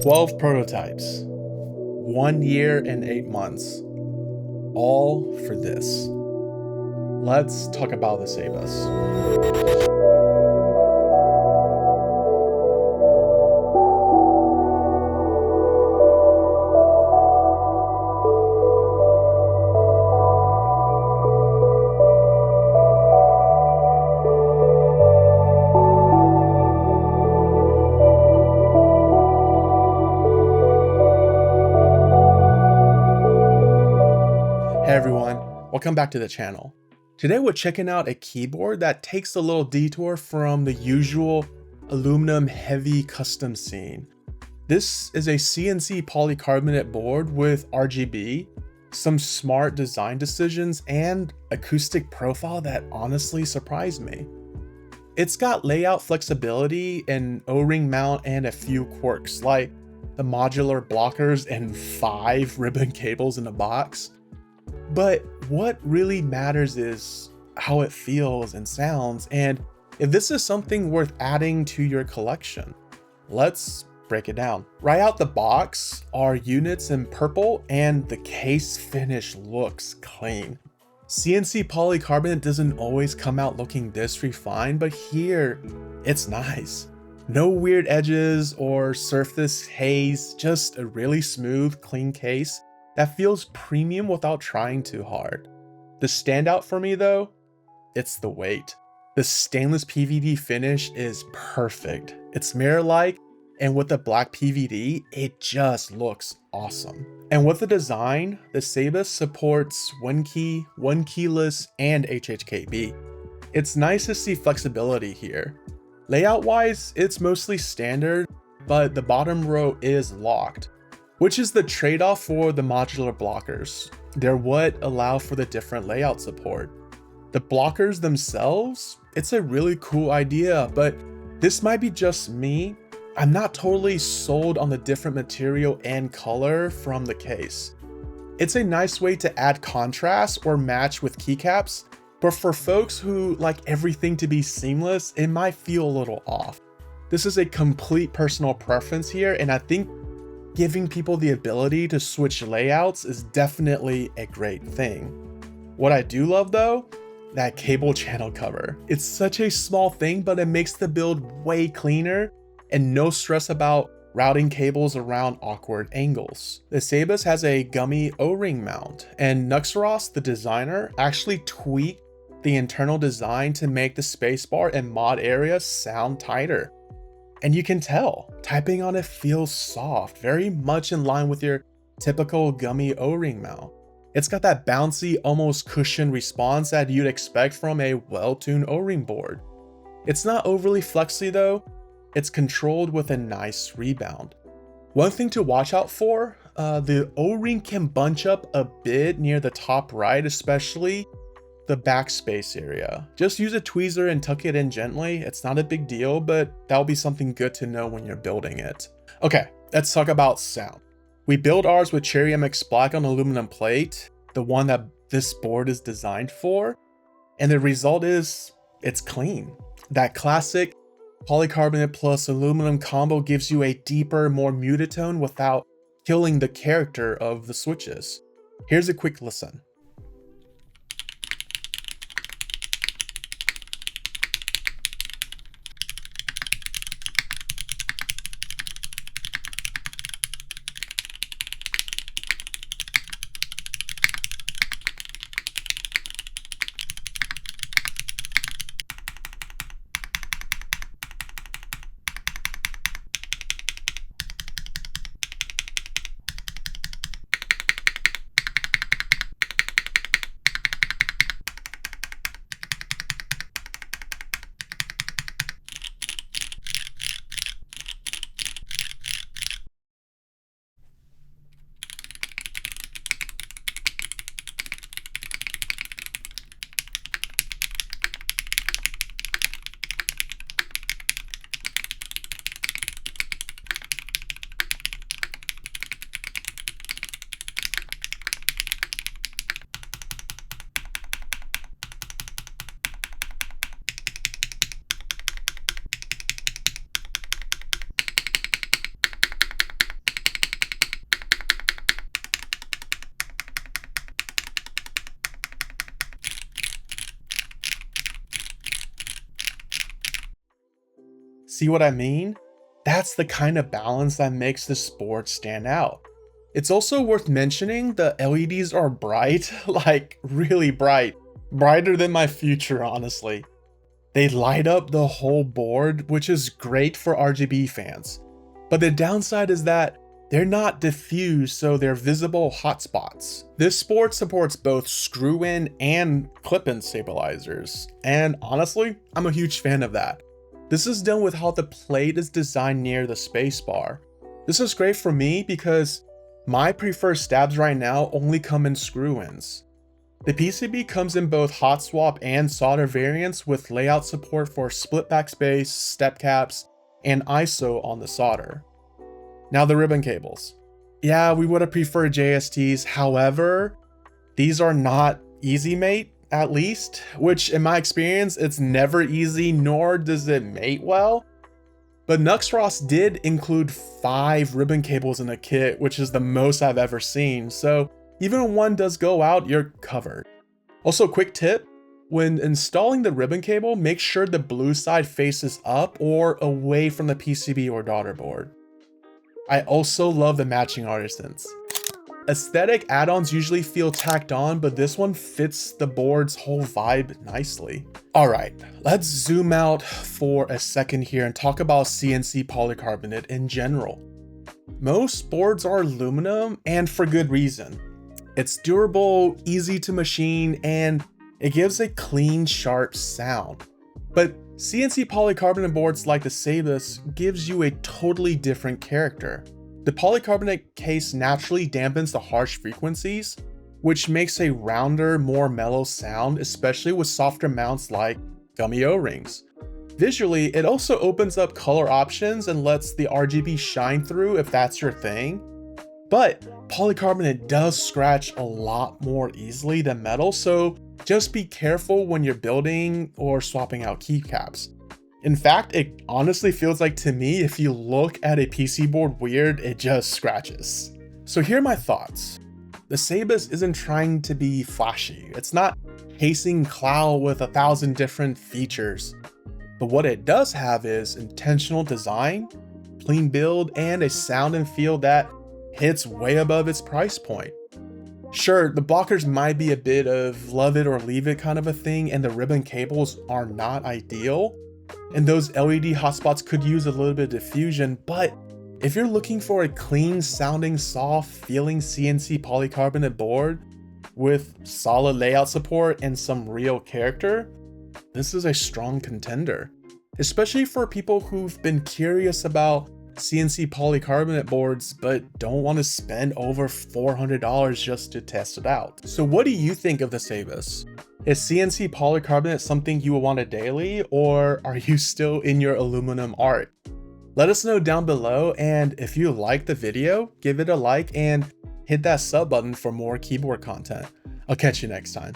12 prototypes, 1 year and 8 months, all for this. Let's talk about the Sebas. Hey everyone, welcome back to the channel. Today we're checking out a keyboard that takes a little detour from the usual aluminum heavy custom scene. This is a CNC polycarbonate board with RGB, some smart design decisions, and acoustic profile that honestly surprised me. It's got layout flexibility, an O-ring mount, and a few quirks like the modular blockers and 5 ribbon cables in a box. But what really matters is how it feels and sounds, and if this is something worth adding to your collection. Let's break it down. Right out the box are units in purple, and the case finish looks clean. CNC polycarbonate doesn't always come out looking this refined, but here it's nice. No weird edges or surface haze, just a really smooth, clean case that feels premium without trying too hard. The standout for me though, it's the weight. The stainless PVD finish is perfect. It's mirror-like, and with the black PVD, it just looks awesome. And with the design, the Sebas supports 1-key, 1-keyless, and HHKB. It's nice to see flexibility here. Layout-wise, it's mostly standard, but the bottom row is locked, which is the trade-off for the modular blockers. They're what allow for the different layout support. The blockers themselves, it's a really cool idea, but this might be just me. I'm not totally sold on the different material and color from the case. It's a nice way to add contrast or match with keycaps, but for folks who like everything to be seamless, it might feel a little off. This is a complete personal preference here, and I think giving people the ability to switch layouts is definitely a great thing. What I do love though, that cable channel cover. It's such a small thing, but it makes the build way cleaner and no stress about routing cables around awkward angles. The Sebas has a gummy O-ring mount, and Nuxeros, the designer, actually tweaked the internal design to make the spacebar and mod area sound tighter. And you can tell, typing on it feels soft, very much in line with your typical gummy O-ring mount. It's got that bouncy, almost cushion response that you'd expect from a well-tuned O-ring board. It's not overly flexy though, it's controlled with a nice rebound. One thing to watch out for, the O-ring can bunch up a bit near the top right, especially the backspace area. Just use a tweezer and tuck it in gently. It's not a big deal, but that'll be something good to know when you're building it. Okay, let's talk about sound. We build ours with Cherry MX Black on aluminum plate, the one that this board is designed for, and the result is it's clean. That classic polycarbonate plus aluminum combo gives you a deeper, more muted tone without killing the character of the switches. Here's a quick listen. See what I mean? That's the kind of balance that makes this board stand out. It's also worth mentioning the LEDs are bright, like really bright. Brighter than my future, honestly. They light up the whole board, which is great for RGB fans. But the downside is that they're not diffused, so they're visible hotspots. This board supports both screw-in and clip-in stabilizers, and honestly, I'm a huge fan of that. This is done with how the plate is designed near the spacebar. This is great for me because my preferred stabs right now only come in screw-ins. The PCB comes in both hot swap and solder variants with layout support for split backspace, step caps, and ISO on the solder. Now the ribbon cables. Yeah, we would have preferred JSTs, however, these are not easy mate, at least, which in my experience, it's never easy, nor does it mate well. But Nuxross did include 5 ribbon cables in the kit, which is the most I've ever seen, so even when one does go out, you're covered. Also, quick tip, when installing the ribbon cable, make sure the blue side faces up or away from the PCB or daughter board. I also love the matching artisans. Aesthetic add-ons usually feel tacked on, but this one fits the board's whole vibe nicely. Alright, let's zoom out for a second here and talk about CNC polycarbonate in general. Most boards are aluminum, and for good reason. It's durable, easy to machine, and it gives a clean, sharp sound. But CNC polycarbonate boards like the Sebas gives you a totally different character. The polycarbonate case naturally dampens the harsh frequencies, which makes a rounder, more mellow sound, especially with softer mounts like gummy O-rings. Visually, it also opens up color options and lets the RGB shine through if that's your thing. But polycarbonate does scratch a lot more easily than metal, so just be careful when you're building or swapping out keycaps. In fact, it honestly feels like to me, if you look at a PC board weird, it just scratches. So here are my thoughts. The Sebas isn't trying to be flashy. It's not casing cloud with 1,000 different features. But what it does have is intentional design, clean build, and a sound and feel that hits way above its price point. Sure, the blockers might be a bit of love it or leave it kind of a thing, and the ribbon cables are not ideal, and those LED hotspots could use a little bit of diffusion, but if you're looking for a clean sounding, soft feeling CNC polycarbonate board with solid layout support and some real character, this is a strong contender, especially for people who've been curious about CNC polycarbonate boards but don't want to spend over $400 just to test it out. So what do you think of the Sebas? Is CNC polycarbonate something you will want a daily, or are you still in your aluminum art? Let us know down below, and if you liked the video, give it a like and hit that sub button for more keyboard content. I'll catch you next time.